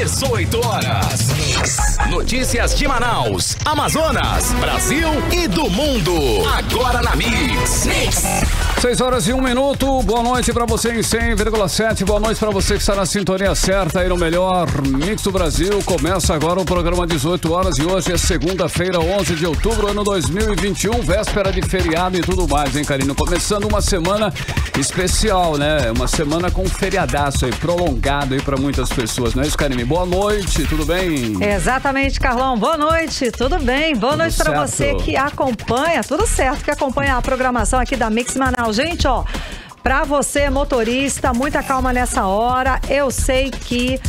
18 horas. Notícias de Manaus, Amazonas, Brasil e do mundo. Agora na Mix. 6h01. Boa noite pra você em 100,7. Boa noite pra você que está na sintonia certa aí no melhor Mix do Brasil. Começa agora o programa 18 horas e hoje é segunda-feira, 11 de outubro, ano 2021, véspera de feriado e tudo mais, hein, Karine? Começando uma semana especial, né? Uma semana com feriadaço aí, prolongado aí pra muitas pessoas, não é isso, Karine? Boa noite, tudo bem? Exatamente, Carlão. Boa noite, tudo bem? Boa noite pra você que acompanha, tudo certo, que acompanha a programação aqui da Mix Manaus. Gente, ó, pra você, motorista, muita calma nessa hora. Eu sei que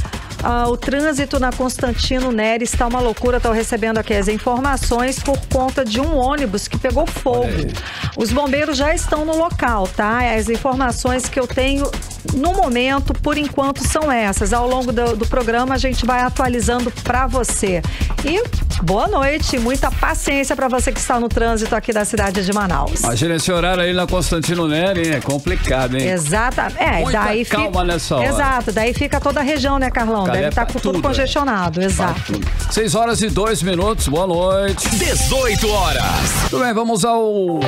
o trânsito na Constantino Nery está uma loucura. Estou recebendo aqui as informações por conta de um ônibus que pegou fogo. Os bombeiros já estão no local, tá? As informações que eu tenho no momento, por enquanto, são essas. Ao longo do programa, a gente vai atualizando para você. E boa noite, muita paciência para você que está no trânsito aqui da cidade de Manaus. Imagina esse horário aí na Constantino Nery, hein? É complicado, hein? Exato. Muita daí calma nessa hora. Exato, daí fica toda a região, né, Carlão? Deve estar com tudo congestionado, exato. 6h02, boa noite. 18 horas. Tudo bem, vamos aos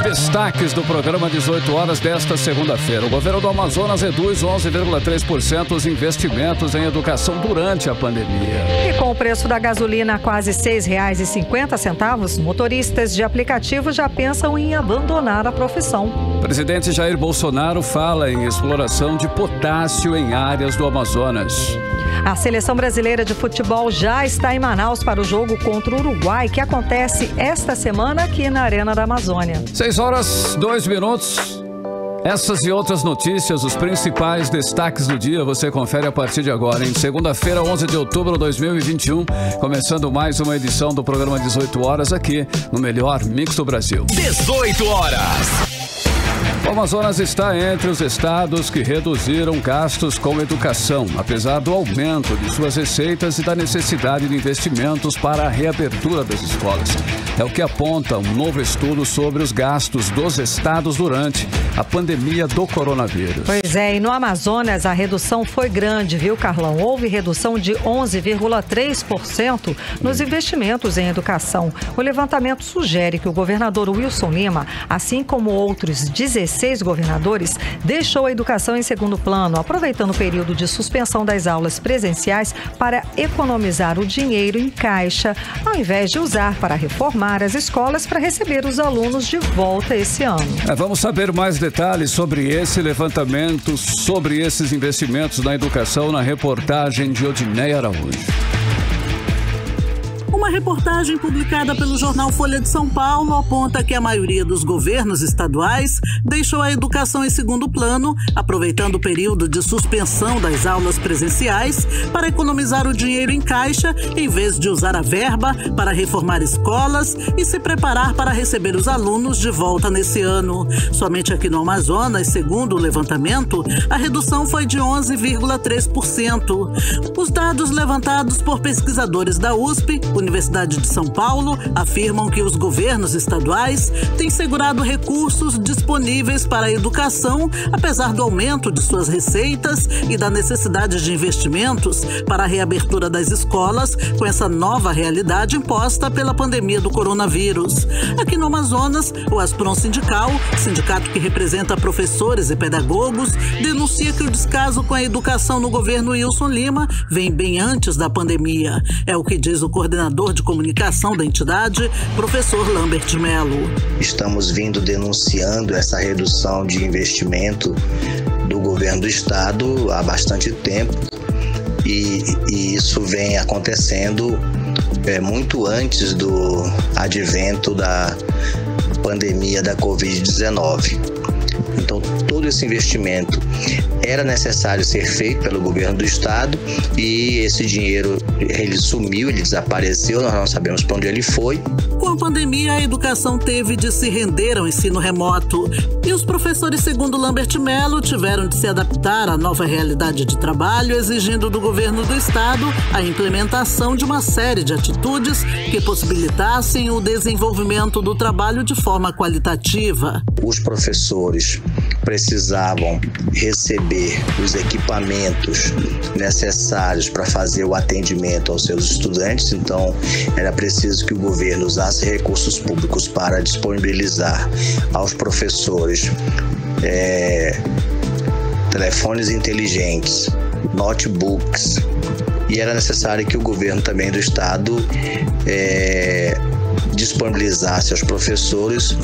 destaques do programa 18 horas desta segunda-feira. O governo do Amazonas reduz 11,3% os investimentos em educação durante a pandemia. E com o preço da gasolina a quase R$ 6,50, motoristas de aplicativo já pensam em abandonar a profissão. O presidente Jair Bolsonaro fala em exploração de potássio em áreas do Amazonas. A seleção brasileira de futebol já está em Manaus para o jogo contra o Uruguai, que acontece esta semana aqui na Arena da Amazônia. 6h02. Essas e outras notícias, os principais destaques do dia, você confere a partir de agora, em segunda-feira, 11 de outubro de 2021, começando mais uma edição do programa 18 horas aqui no melhor Mix do Brasil. 18 horas. O Amazonas está entre os estados que reduziram gastos com educação, apesar do aumento de suas receitas e da necessidade de investimentos para a reabertura das escolas. É o que aponta um novo estudo sobre os gastos dos estados durante a pandemia do coronavírus. Pois é, e no Amazonas a redução foi grande, viu, Carlão? Houve redução de 11,3% nos investimentos em educação. O levantamento sugere que o governador Wilson Lima, assim como outros 16 governadores, deixou a educação em segundo plano, aproveitando o período de suspensão das aulas presenciais para economizar o dinheiro em caixa, ao invés de usar para reformar as escolas para receber os alunos de volta esse ano. Vamos saber mais detalhes sobre esse levantamento, sobre esses investimentos na educação, na reportagem de Odineia Araújo. Uma reportagem publicada pelo jornal Folha de São Paulo aponta que a maioria dos governos estaduais deixou a educação em segundo plano, aproveitando o período de suspensão das aulas presenciais para economizar o dinheiro em caixa, em vez de usar a verba para reformar escolas e se preparar para receber os alunos de volta nesse ano. Somente aqui no Amazonas, segundo o levantamento, a redução foi de 11,3%. Os dados levantados por pesquisadores da USP, Universidade de São Paulo, afirmam que os governos estaduais têm segurado recursos disponíveis para a educação, apesar do aumento de suas receitas e da necessidade de investimentos para a reabertura das escolas com essa nova realidade imposta pela pandemia do coronavírus. Aqui no Amazonas, o Aspron Sindical, sindicato que representa professores e pedagogos, denuncia que o descaso com a educação no governo Wilson Lima vem bem antes da pandemia. É o que diz o coordenador de comunicação da entidade, professor Lambert Melo. Estamos vindo denunciando essa redução de investimento do governo do estado há bastante tempo e isso vem acontecendo muito antes do advento da pandemia da Covid-19. Então, todo esse investimento era necessário ser feito pelo governo do estado e esse dinheiro, ele sumiu, ele desapareceu, nós não sabemos para onde ele foi. Com a pandemia, a educação teve de se render ao ensino remoto e os professores, segundo Lambert Melo, tiveram de se adaptar à nova realidade de trabalho, exigindo do governo do estado a implementação de uma série de atitudes que possibilitassem o desenvolvimento do trabalho de forma qualitativa. Os professores precisavam receber os equipamentos necessários para fazer o atendimento aos seus estudantes, então era preciso que o governo usasse recursos públicos para disponibilizar aos professores telefones inteligentes, notebooks, e era necessário que o governo também do estado disponibilizasse aos professores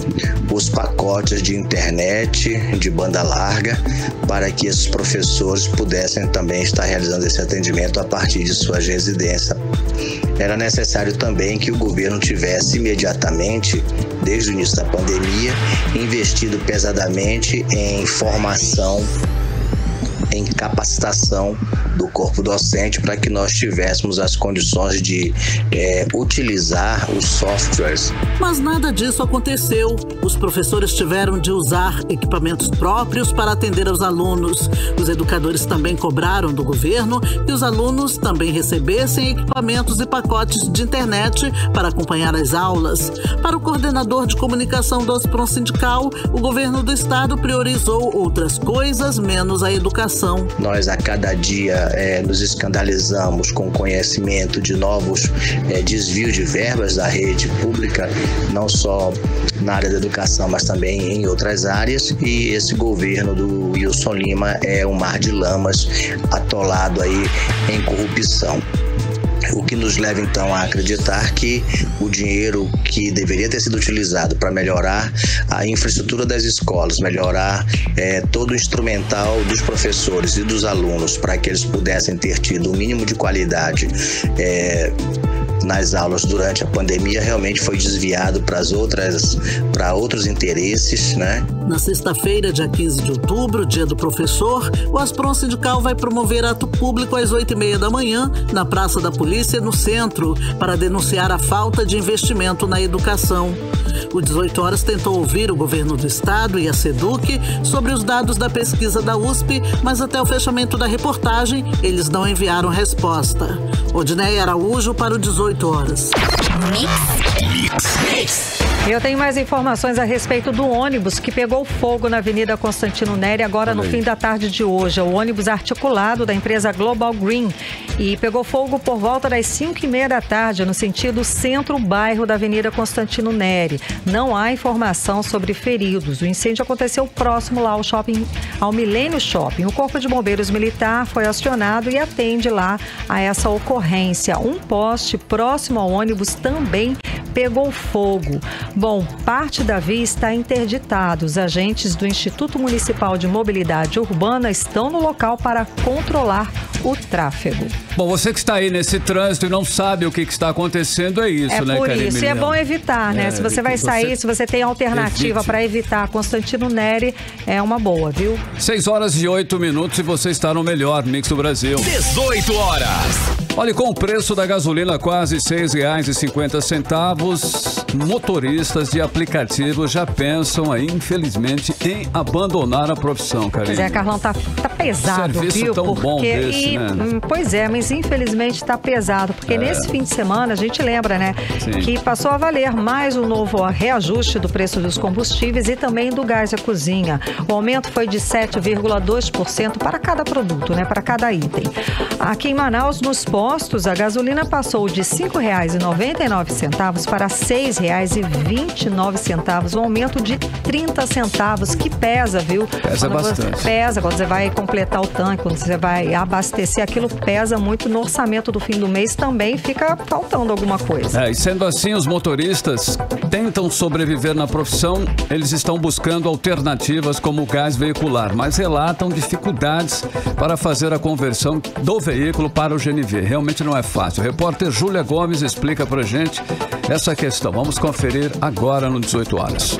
os pacotes de internet de banda larga para que esses professores pudessem também estar realizando esse atendimento a partir de suas residências. Era necessário também que o governo tivesse imediatamente, desde o início da pandemia, investido pesadamente em formação, em capacitação do corpo docente para que nós tivéssemos as condições de utilizar os softwares. Mas nada disso aconteceu. Os professores tiveram de usar equipamentos próprios para atender aos alunos. Os educadores também cobraram do governo que os alunos também recebessem equipamentos e pacotes de internet para acompanhar as aulas. Para o coordenador de comunicação do Aspron Sindical, o governo do estado priorizou outras coisas, menos a educação. Nós, a cada dia, nos escandalizamos com o conhecimento de novos desvios de verbas da rede pública, não só na área da educação, mas também em outras áreas, e esse governo do Wilson Lima é um mar de lamas atolado aí em corrupção. O que nos leva então a acreditar que o dinheiro que deveria ter sido utilizado para melhorar a infraestrutura das escolas, melhorar todo o instrumental dos professores e dos alunos para que eles pudessem ter tido o mínimo de qualidade nas aulas durante a pandemia, realmente foi desviado para outros interesses, né? Na sexta-feira, dia 15 de outubro, dia do professor, o Aspron Sindical vai promover ato público às 8h30 da manhã na Praça da Polícia, no centro, para denunciar a falta de investimento na educação. O 18 Horas tentou ouvir o governo do estado e a SEDUC sobre os dados da pesquisa da USP, mas até o fechamento da reportagem, eles não enviaram resposta. Odineia Araújo para o 18 Horas. Eu tenho mais informações a respeito do ônibus que pegou fogo na Avenida Constantino Neri agora no fim da tarde de hoje. O ônibus articulado da empresa Global Green e pegou fogo por volta das 5h30 da tarde no sentido centro-bairro da Avenida Constantino Neri. Não há informação sobre feridos. O incêndio aconteceu próximo lá ao Milênio Shopping. O Corpo de Bombeiros Militar foi acionado e atende lá a essa ocorrência. Um poste próximo ao ônibus também pegou fogo. Bom, parte da via está interditada. Os agentes do Instituto Municipal de Mobilidade Urbana estão no local para controlar o tráfego. Bom, você que está aí nesse trânsito e não sabe o que está acontecendo, é isso, né, Karine? É por isso, e é bom evitar, né? Se você vai sair, se você tem alternativa para evitar Constantino Neri, é uma boa, viu? 6h08 e você está no melhor Mix do Brasil. 18 horas. Olha, com o preço da gasolina quase R$ 6,50, motoristas de aplicativos já pensam aí, infelizmente, em abandonar a profissão, Karine. Pois é, Carlão, tá pesado, serviço viu? Tão bom desse, né? Pois é, mas infelizmente tá pesado, porque nesse fim de semana, a gente lembra, né? Sim. Que passou a valer mais um novo reajuste do preço dos combustíveis e também do gás da cozinha. O aumento foi de 7,2% para cada produto, né? Para cada item. Aqui em Manaus, nos postos, a gasolina passou de R$ 5,99 para R$ 6,29, um aumento de 30 centavos, que pesa, viu? Pesa bastante. Pesa, quando você vai completar o tanque, quando você vai abastecer, aquilo pesa muito no orçamento do fim do mês, também fica faltando alguma coisa. E sendo assim, os motoristas tentam sobreviver na profissão, eles estão buscando alternativas como o gás veicular, mas relatam dificuldades para fazer a conversão do veículo para o GNV. Realmente não é fácil. O repórter Júlia Gomes explica pra gente essa questão. Vamos conferir agora no 18 Horas.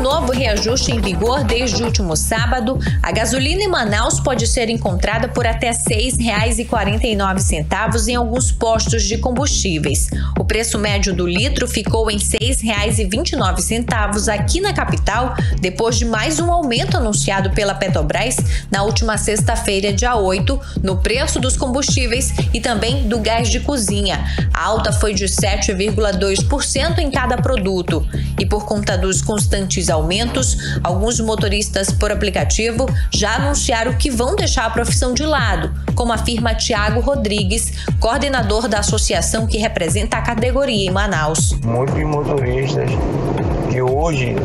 Novo reajuste em vigor desde o último sábado, a gasolina em Manaus pode ser encontrada por até R$ 6,49 em alguns postos de combustíveis. O preço médio do litro ficou em R$ 6,29 aqui na capital, depois de mais um aumento anunciado pela Petrobras na última sexta-feira, dia 8, no preço dos combustíveis e também do gás de cozinha. A alta foi de 7,2% em cada produto. E por conta dos constantes aumentos, aumentos, alguns motoristas por aplicativo já anunciaram que vão deixar a profissão de lado, como afirma Tiago Rodrigues, coordenador da associação que representa a categoria em Manaus. Muitos motoristas que hoje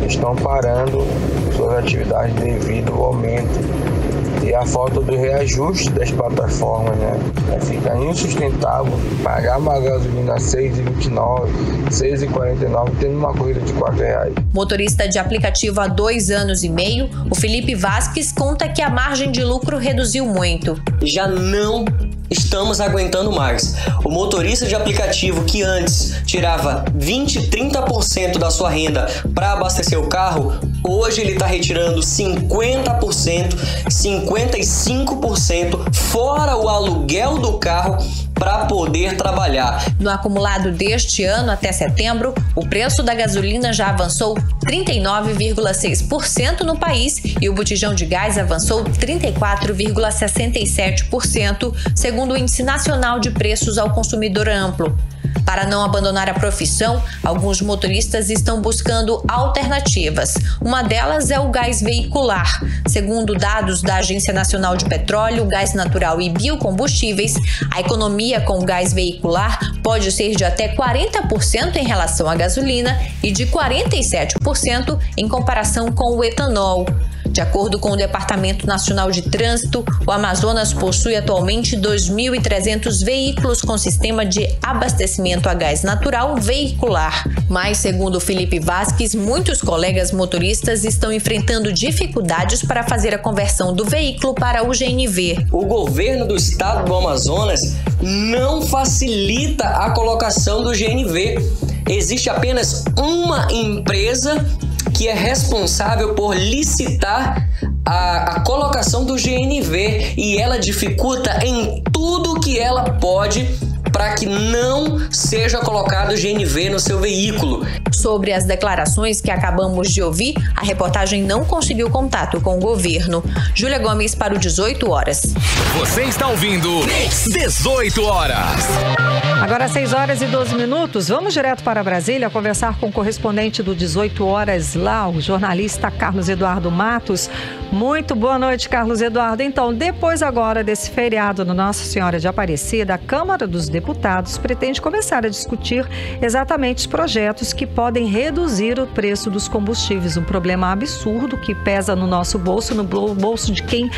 estão parando suas atividades devido ao aumento e a falta do reajuste das plataformas, Fica insustentável pagar uma gasolina R$ 6,29, R$ 6,49, tendo uma corrida de R$ 4,00. Motorista de aplicativo há 2 anos e meio, o Felipe Vasques conta que a margem de lucro reduziu muito. Já não estamos aguentando mais. O motorista de aplicativo que antes tirava 20%, 30% da sua renda para abastecer o carro, hoje ele está retirando 50%, 55%, fora o aluguel do carro, para poder trabalhar. No acumulado deste ano até setembro, o preço da gasolina já avançou 39,6% no país e o botijão de gás avançou 34,67%, segundo o Índice Nacional de Preços ao Consumidor Amplo. Para não abandonar a profissão, alguns motoristas estão buscando alternativas. Uma delas é o gás veicular. Segundo dados da Agência Nacional de Petróleo, Gás Natural e Biocombustíveis, a economia com gás veicular pode ser de até 40% em relação à gasolina e de 47% em comparação com o etanol. De acordo com o Departamento Nacional de Trânsito, o Amazonas possui atualmente 2.300 veículos com sistema de abastecimento a gás natural veicular. Mas, segundo Felipe Vasques, muitos colegas motoristas estão enfrentando dificuldades para fazer a conversão do veículo para o GNV. O governo do estado do Amazonas não facilita a colocação do GNV. Existe apenas uma empresa que é responsável por licitar a colocação do GNV e ela dificulta em tudo que ela pode para que não seja colocado o GNV no seu veículo. Sobre as declarações que acabamos de ouvir, a reportagem não conseguiu contato com o governo. Júlia Gomes para o 18 horas. Você está ouvindo 18 horas. Agora 6 horas e 12 minutos. Vamos direto para Brasília conversar com o correspondente do 18 horas lá, o jornalista Carlos Eduardo Matos. Muito boa noite, Carlos Eduardo. Então, depois agora desse feriado no Nossa Senhora de Aparecida, a Câmara dos Deputados pretende começar a discutir exatamente os projetos que podem reduzir o preço dos combustíveis. Um problema absurdo que pesa no nosso bolso, no bolso de quem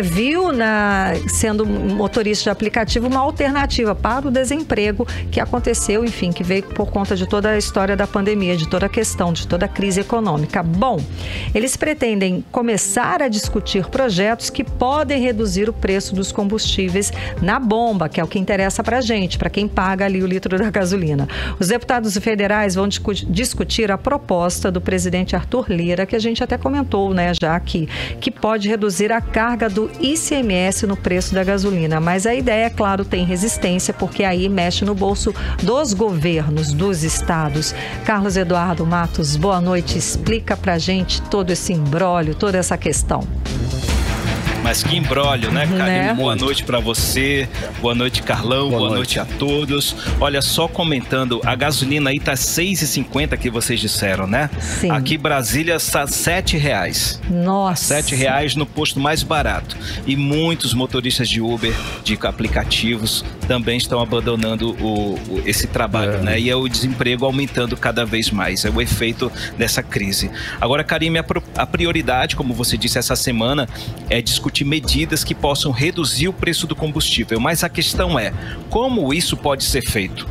viu sendo motorista de aplicativo uma alternativa para o desemprego que aconteceu, enfim, que veio por conta de toda a história da pandemia, de toda a questão, de toda a crise econômica. Bom, eles pretendem começar a discutir projetos que podem reduzir o preço dos combustíveis na bomba, que é o que interessa para a gente, para quem paga ali o litro da gasolina. Os deputados federais vão discutir a proposta do presidente Arthur Lira, que a gente até comentou, já aqui, que pode reduzir a carga do ICMS no preço da gasolina. Mas a ideia, é claro, tem resistência, porque aí mexe no bolso dos governos, dos estados. Carlos Eduardo Matos, boa noite. Explica pra gente todo esse imbróglio, toda essa questão. Mas que imbróglio, né, Karine? Boa noite para você, boa noite, Carlão, boa noite a todos. Olha, só comentando, a gasolina aí tá R$6,50 que vocês disseram, né? Sim. Aqui em Brasília está R$7. Nossa! R$7 no posto mais barato. E muitos motoristas de Uber, de aplicativos, também estão abandonando esse trabalho, né? E é o desemprego aumentando cada vez mais. É o efeito dessa crise. Agora, Karine, a prioridade, como você disse essa semana, é discutir medidas que possam reduzir o preço do combustível, mas a questão é, como isso pode ser feito?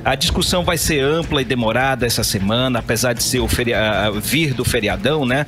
A discussão vai ser ampla e demorada essa semana, apesar de ser vir do feriadão, né?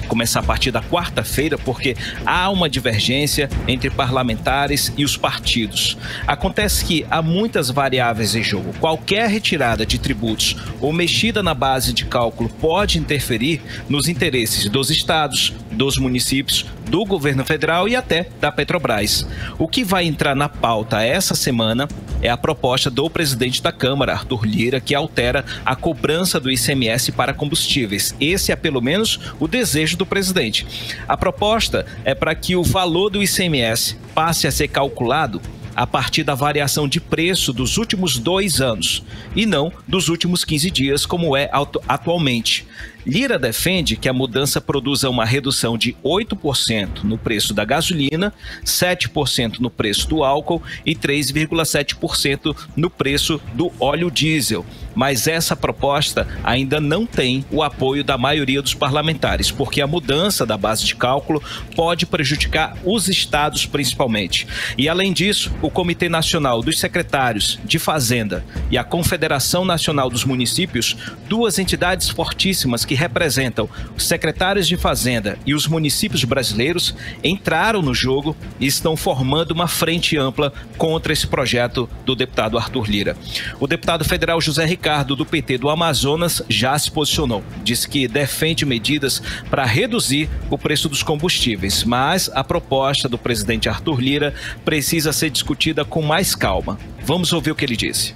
Começar a partir da quarta-feira, porque há uma divergência entre parlamentares e os partidos. Acontece que há muitas variáveis em jogo. Qualquer retirada de tributos ou mexida na base de cálculo pode interferir nos interesses dos estados, dos municípios, do governo federal e até da Petrobras. O que vai entrar na pauta essa semana é a proposta do presidente da Câmara, Arthur Lira, que altera a cobrança do ICMS para combustíveis. Esse é pelo menos o desejo do presidente. A proposta é para que o valor do ICMS passe a ser calculado a partir da variação de preço dos últimos 2 anos e não dos últimos 15 dias, como é atualmente. Lira defende que a mudança produza uma redução de 8% no preço da gasolina, 7% no preço do álcool e 3,7% no preço do óleo diesel. Mas essa proposta ainda não tem o apoio da maioria dos parlamentares, porque a mudança da base de cálculo pode prejudicar os estados principalmente. E além disso, o Comitê Nacional dos Secretários de Fazenda e a Confederação Nacional dos Municípios, duas entidades fortíssimas que representam os secretários de Fazenda e os municípios brasileiros, entraram no jogo e estão formando uma frente ampla contra esse projeto do deputado Arthur Lira. O deputado federal José Ricardo, do PT do Amazonas, já se posicionou. Disse que defende medidas para reduzir o preço dos combustíveis, mas a proposta do presidente Arthur Lira precisa ser discutida com mais calma. Vamos ouvir o que ele disse.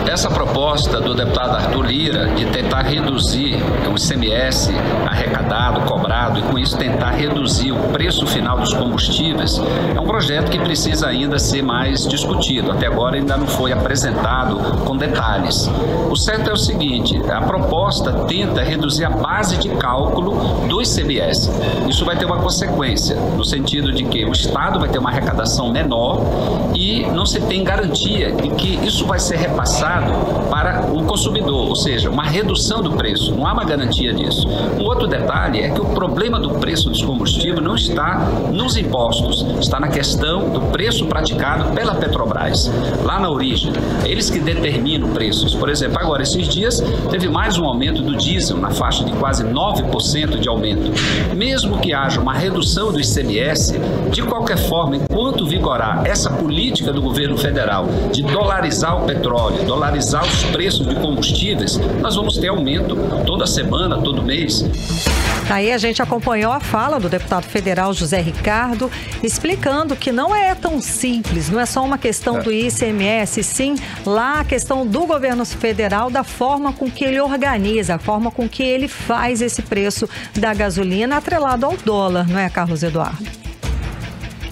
Essa proposta do deputado Arthur Lira de tentar reduzir o ICMS arrecadado, cobrado, e com isso tentar reduzir o preço final dos combustíveis, é um projeto que precisa ainda ser mais discutido. Até agora ainda não foi apresentado com detalhes. O certo é o seguinte, a proposta tenta reduzir a base de cálculo do ICMS. Isso vai ter uma consequência, no sentido de que o Estado vai ter uma arrecadação menor e não se tem garantia de que isso vai ser repassado para o consumidor, ou seja, uma redução do preço. Não há uma garantia disso. Um outro detalhe é que o problema do preço dos combustíveis não está nos impostos, está na questão do preço praticado pela Petrobras. Lá na origem, eles que determinam preços. Por exemplo, agora, esses dias, teve mais um aumento do diesel, na faixa de quase 9% de aumento. Mesmo que haja uma redução do ICMS, de qualquer forma, enquanto vigorar essa política do governo federal de dolarizar o petróleo, dolarizar os preços de combustíveis, nós vamos ter aumento toda semana, todo mês. Aí a gente acompanhou a fala do deputado federal José Ricardo, explicando que não é tão simples, não é só uma questão do ICMS, sim lá a questão do governo federal, da forma com que ele organiza, a forma com que ele faz esse preço da gasolina atrelado ao dólar, não é, Carlos Eduardo?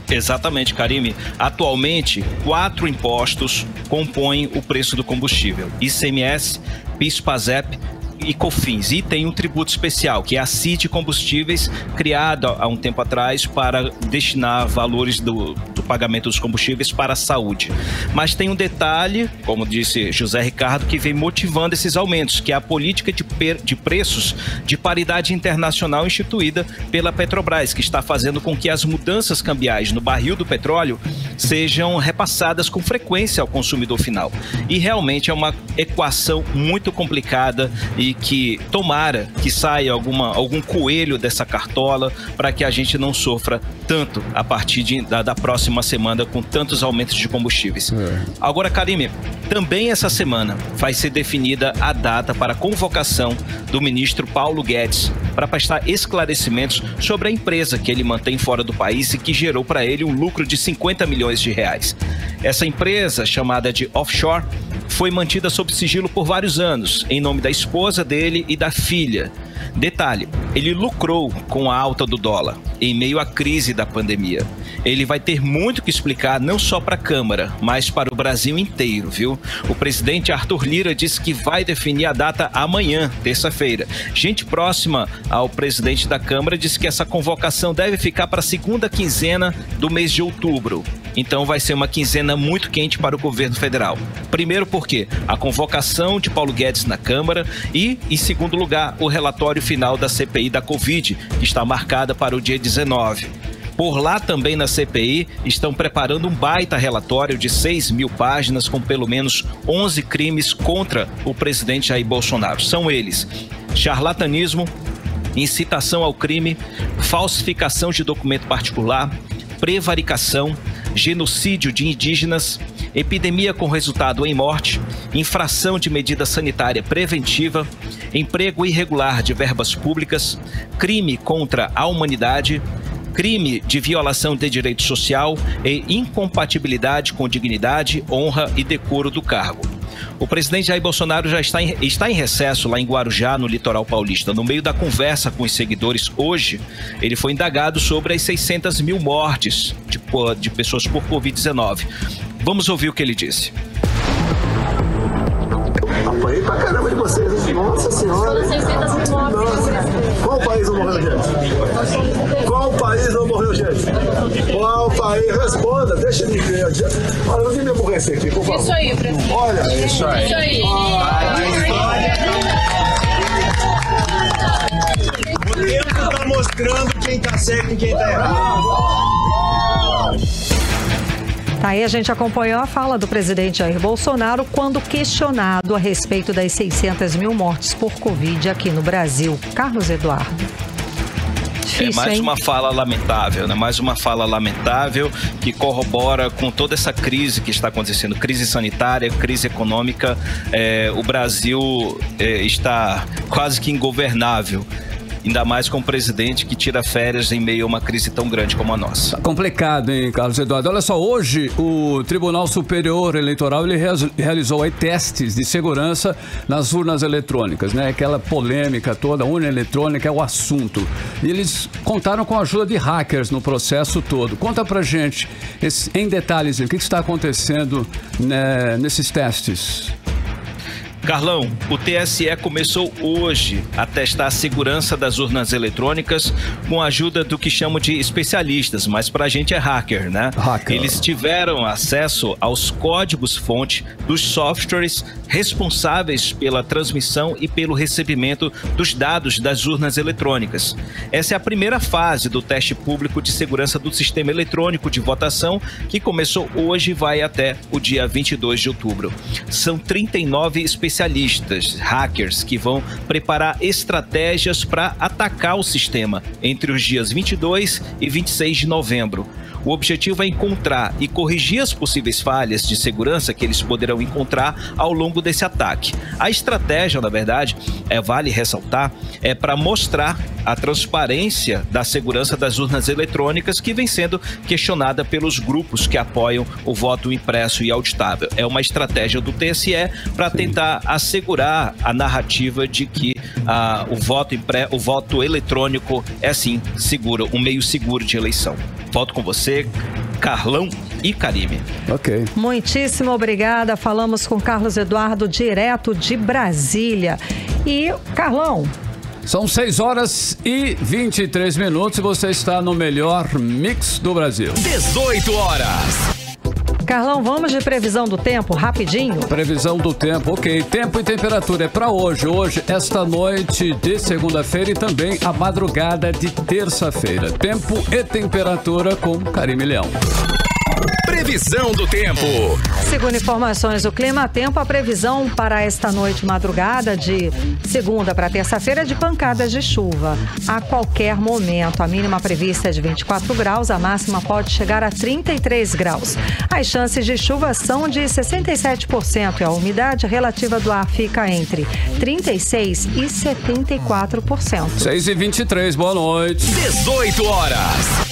Exatamente, Karime. Atualmente, 4 impostos compõem o preço do combustível: ICMS, PIS, PASEP e COFINS. E tem um tributo especial, que é a CIT Combustíveis, criado há um tempo atrás para destinar valores do pagamento dos combustíveis para a saúde. Mas tem um detalhe, como disse José Ricardo, que vem motivando esses aumentos, que é a política de preços de paridade internacional instituída pela Petrobras, que está fazendo com que as mudanças cambiais no barril do petróleo sejam repassadas com frequência ao consumidor final. E realmente é uma equação muito complicada e que tomara que saia algum coelho dessa cartola para que a gente não sofra tanto a partir da próxima semana com tantos aumentos de combustíveis. Agora, Karime, também essa semana vai ser definida a data para a convocação do ministro Paulo Guedes para prestar esclarecimentos sobre a empresa que ele mantém fora do país e que gerou para ele um lucro de 50 milhões de reais. Essa empresa, chamada de offshore, foi mantida sob sigilo por vários anos, em nome da esposa dele e da filha. Detalhe, ele lucrou com a alta do dólar, em meio à crise da pandemia. Ele vai ter muito que explicar, não só para a Câmara, mas para o Brasil inteiro, viu? O presidente Arthur Lira disse que vai definir a data amanhã, terça-feira. Gente próxima ao presidente da Câmara disse que essa convocação deve ficar para a segunda quinzena do mês de outubro. Então vai ser uma quinzena muito quente para o governo federal. Primeiro porque a convocação de Paulo Guedes na Câmara e, em segundo lugar, o relatório final da CPI da Covid, que está marcada para o dia 19. Por lá também na CPI estão preparando um baita relatório de 6.000 páginas com pelo menos 11 crimes contra o presidente Jair Bolsonaro. São eles: charlatanismo, incitação ao crime, falsificação de documento particular, prevaricação, genocídio de indígenas, epidemia com resultado em morte, infração de medida sanitária preventiva, emprego irregular de verbas públicas, crime contra a humanidade, crime de violação de direito social e incompatibilidade com dignidade, honra e decoro do cargo. O presidente Jair Bolsonaro já está em recesso lá em Guarujá, no litoral paulista. No meio da conversa com os seguidores hoje, ele foi indagado sobre as 600 mil mortes de pessoas por Covid-19. Vamos ouvir o que ele disse. Ri pra caramba de vocês, hein? Nossa Senhora. Qual país não morreu, gente? Qual país não morreu, gente? Qual país? Responda, deixa ele ver. Olha, eu vim me aborrecer aqui, por favor. Isso aí, presidente. Olha, isso aí. Isso aí. O tempo tá mostrando quem tá certo e quem tá errado. Tá aí, a gente acompanhou a fala do presidente Jair Bolsonaro quando questionado a respeito das 600 mil mortes por Covid aqui no Brasil. Carlos Eduardo. Difícil, é mais hein? uma fala lamentável, né? Mais uma fala lamentável que corrobora com toda essa crise que está acontecendo, crise sanitária, crise econômica. O Brasil está quase que ingovernável. Ainda mais com um presidente que tira férias em meio a uma crise tão grande como a nossa. Complicado, hein, Carlos Eduardo? Olha só, hoje o Tribunal Superior Eleitoral ele realizou aí testes de segurança nas urnas eletrônicas, né? Aquela polêmica toda, a urna eletrônica é o assunto. E eles contaram com a ajuda de hackers no processo todo. Conta pra gente, em detalhes, o que está acontecendo, né, nesses testes? Carlão, o TSE começou hoje a testar a segurança das urnas eletrônicas com a ajuda do que chamam de especialistas, mas pra gente é hacker, né? Eles tiveram acesso aos códigos-fonte dos softwares responsáveis pela transmissão e pelo recebimento dos dados das urnas eletrônicas. Essa é a primeira fase do teste público de segurança do sistema eletrônico de votação, que começou hoje e vai até o dia 22 de outubro. São 39 especialistas, hackers, que vão preparar estratégias para atacar o sistema entre os dias 22 e 26 de novembro. O objetivo é encontrar e corrigir as possíveis falhas de segurança que eles poderão encontrar ao longo desse ataque. A estratégia, na verdade, vale ressaltar, é para mostrar a transparência da segurança das urnas eletrônicas que vem sendo questionada pelos grupos que apoiam o voto impresso e auditável. É uma estratégia do TSE para tentar assegurar a narrativa de que o voto eletrônico é sim seguro, um meio seguro de eleição. Volto com você, Carlão e Karime. Ok. Muitíssimo obrigada. Falamos com Carlos Eduardo, direto de Brasília. E, Carlão... São 6 horas e 23 minutos e você está no melhor mix do Brasil. 18 horas. Carlão, vamos de previsão do tempo, rapidinho? Previsão do tempo, ok. Tempo e temperatura é para hoje. Hoje, esta noite de segunda-feira e também a madrugada de terça-feira. Tempo e temperatura com Karime Leão. Previsão do tempo. Segundo informações do Clima Tempo, a previsão para esta noite e madrugada de segunda para terça-feira é de pancadas de chuva. A qualquer momento, a mínima prevista é de 24 graus, a máxima pode chegar a 33 graus. As chances de chuva são de 67% e a umidade relativa do ar fica entre 36% e 74%. 6h23, boa noite. 18 horas.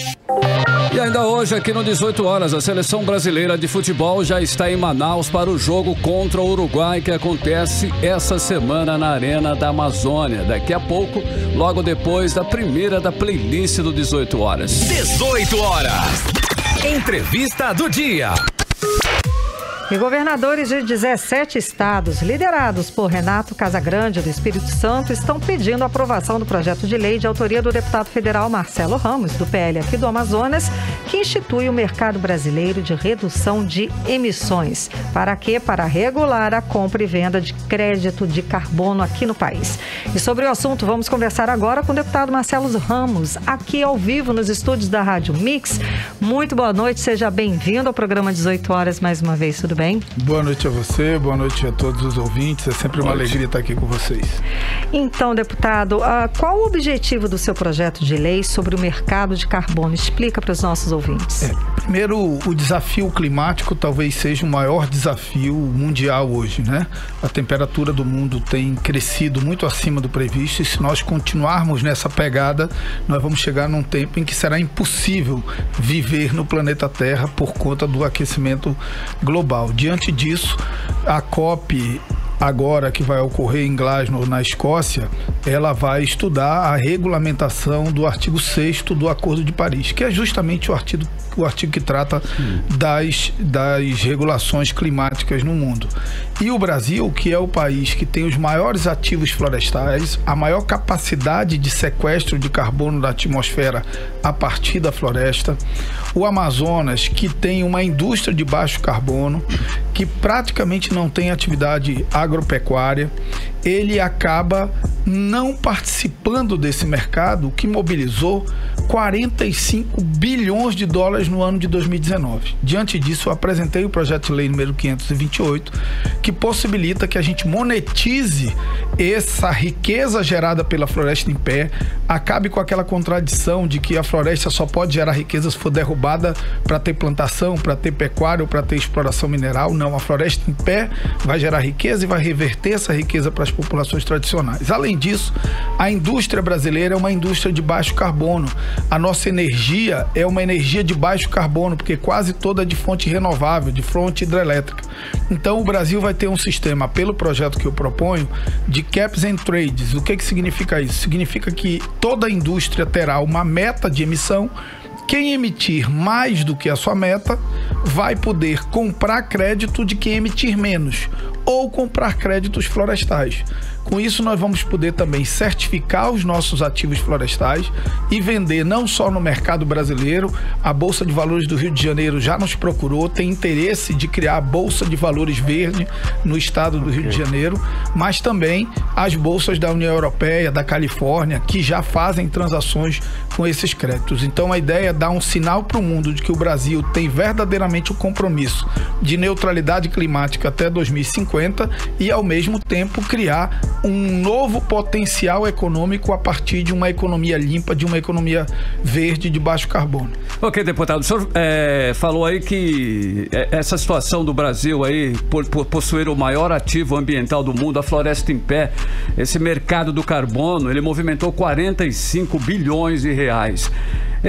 E ainda hoje, aqui no 18 horas, a seleção brasileira de futebol já está em Manaus para o jogo contra o Uruguai, que acontece essa semana na Arena da Amazônia. Daqui a pouco, logo depois da primeira da playlist do 18 horas. 18 horas. Entrevista do dia. E governadores de 17 estados, liderados por Renato Casagrande do Espírito Santo, estão pedindo a aprovação do projeto de lei de autoria do deputado federal Marcelo Ramos, do PL aqui do Amazonas, que institui o mercado brasileiro de redução de emissões. Para quê? Para regular a compra e venda de crédito de carbono aqui no país. E sobre o assunto, vamos conversar agora com o deputado Marcelo Ramos, aqui ao vivo nos estúdios da Rádio Mix. Muito boa noite, seja bem-vindo ao programa 18 horas mais uma vez, tudo bem? Boa noite a você, boa noite a todos os ouvintes, é sempre uma alegria estar aqui com vocês. Então, deputado, qual o objetivo do seu projeto de lei sobre o mercado de carbono? Explica para os nossos ouvintes. Primeiro, o desafio climático talvez seja o maior desafio mundial hoje, né? A temperatura do mundo tem crescido muito acima do previsto e se nós continuarmos nessa pegada, nós vamos chegar num tempo em que será impossível viver no planeta Terra por conta do aquecimento global. Diante disso, a COP agora que vai ocorrer em Glasgow, na Escócia, ela vai estudar a regulamentação do artigo 6º do Acordo de Paris, que é justamente o artigo que trata das regulações climáticas no mundo. E o Brasil, que é o país que tem os maiores ativos florestais, a maior capacidade de sequestro de carbono da atmosfera a partir da floresta, o Amazonas, que tem uma indústria de baixo carbono, que praticamente não tem atividade agropecuária, ele acaba não participando desse mercado que mobilizou 45 bilhões de dólares no ano de 2019. Diante disso, eu apresentei o projeto de lei número 528, que possibilita que a gente monetize essa riqueza gerada pela floresta em pé, acabe com aquela contradição de que a floresta só pode gerar riqueza se for derrubada para ter plantação, para ter pecuária ou para ter exploração mineral. Não, a floresta em pé vai gerar riqueza e vai reverter essa riqueza para as populações tradicionais. Além disso, a indústria brasileira é uma indústria de baixo carbono. A nossa energia é uma energia de baixo carbono, porque quase toda é de fonte renovável, de fonte hidrelétrica. Então, o Brasil vai ter um sistema, pelo projeto que eu proponho, de caps and trades. O que significa isso? Significa que toda a indústria terá uma meta de emissão. Quem emitir mais do que a sua meta vai poder comprar crédito de quem emitir menos, ou comprar créditos florestais. Com isso, nós vamos poder também certificar os nossos ativos florestais e vender não só no mercado brasileiro. A Bolsa de Valores do Rio de Janeiro já nos procurou, tem interesse de criar a Bolsa de Valores Verde no estado do Rio de Janeiro, mas também as bolsas da União Europeia, da Califórnia, que já fazem transações com esses créditos. Então, a ideia é dar um sinal para o mundo de que o Brasil tem verdadeiramente o compromisso de neutralidade climática até 2050 e, ao mesmo tempo, criar um novo potencial econômico a partir de uma economia limpa, de uma economia verde de baixo carbono. Ok, deputado, o senhor falou aí que essa situação do Brasil aí, por possuir o maior ativo ambiental do mundo, a floresta em pé, esse mercado do carbono, ele movimentou 45 bilhões de reais.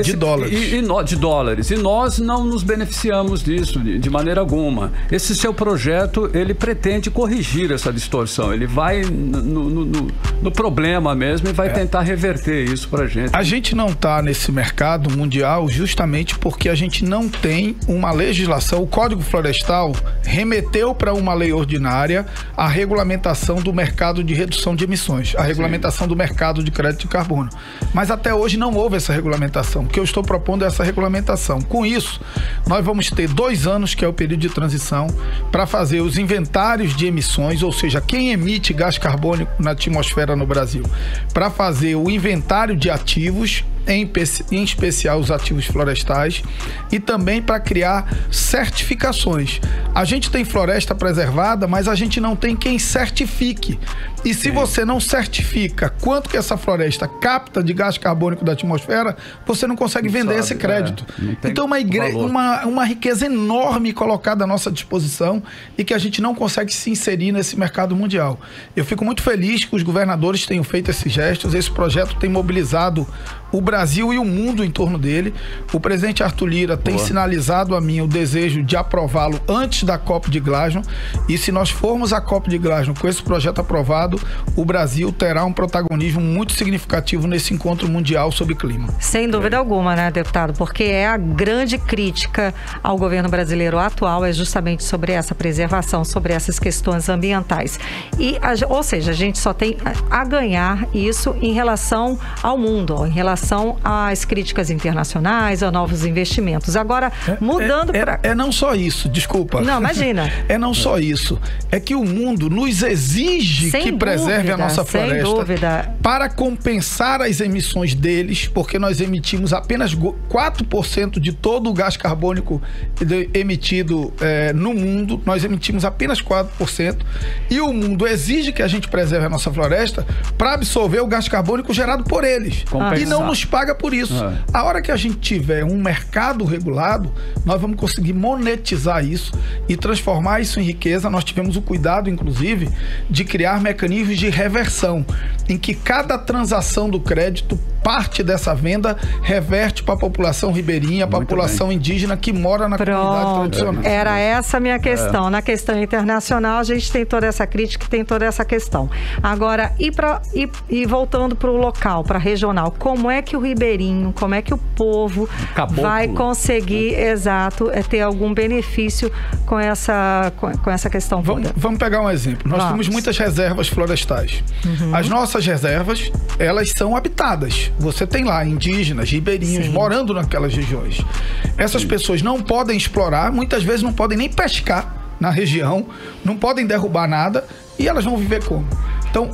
De dólares. De dólares. E nós não nos beneficiamos disso de maneira alguma. Esse seu projeto, ele pretende corrigir essa distorção. Ele vai no problema mesmo e vai tentar reverter isso pra gente. A gente não está nesse mercado mundial justamente porque a gente não tem uma legislação. O Código Florestal remeteu para uma lei ordinária a regulamentação do mercado de redução de emissões, a regulamentação do mercado de crédito de carbono. Mas até hoje não houve essa regulamentação. O que eu estou propondo é essa regulamentação. Com isso, nós vamos ter 2 anos, que é o período de transição, para fazer os inventários de emissões, ou seja, quem emite gás carbônico na atmosfera no Brasil, para fazer o inventário de ativos, em especial os ativos florestais, e também para criar certificações. A gente tem floresta preservada, mas a gente não tem quem certifique. E se você não certifica quanto que essa floresta capta de gás carbônico da atmosfera, você não consegue vender esse crédito. Então, uma riqueza enorme colocada à nossa disposição e que a gente não consegue se inserir nesse mercado mundial. Eu fico muito feliz que os governadores tenham feito esses gestos. Esse projeto tem mobilizado o Brasil e o mundo em torno dele. O presidente Arthur Lira tem sinalizado a mim o desejo de aprová-lo antes da COP de Glasgow. E se nós formos à COP de Glasgow com esse projeto aprovado, o Brasil terá um protagonismo muito significativo nesse encontro mundial sobre clima. Sem dúvida alguma, né, deputado? Porque é a grande crítica ao governo brasileiro atual, é justamente sobre essa preservação, sobre essas questões ambientais. Ou seja, a gente só tem a ganhar isso em relação ao mundo, em relação às críticas internacionais, a novos investimentos. Agora, mudando para... não só isso, desculpa. Não, imagina. Não só isso. É que o mundo nos exige que preserve a nossa floresta para compensar as emissões deles, porque nós emitimos apenas 4% de todo o gás carbônico emitido no mundo. Nós emitimos apenas 4%. E o mundo exige que a gente preserve a nossa floresta para absorver o gás carbônico gerado por eles. E não nos paga por isso. A hora que a gente tiver um mercado regulado, nós vamos conseguir monetizar isso e transformar isso em riqueza. Nós tivemos o cuidado, inclusive, de criar mecanismos de reversão, em que cada transação do crédito parte dessa venda reverte para a população ribeirinha, a população indígena que mora na comunidade tradicional. Era essa a minha questão. Na questão internacional, a gente tem toda essa crítica e tem toda essa questão. Agora, e voltando para o local, para regional, como é que o ribeirinho, como é que o povo vai conseguir, ter algum benefício com essa questão? Vamos pegar um exemplo. Nós temos muitas reservas florestais. As nossas reservas, elas são habitadas. Você tem lá indígenas, ribeirinhos, morando naquelas regiões. Essas pessoas não podem explorar, muitas vezes não podem nem pescar na região, não podem derrubar nada, e elas vão viver como? Então,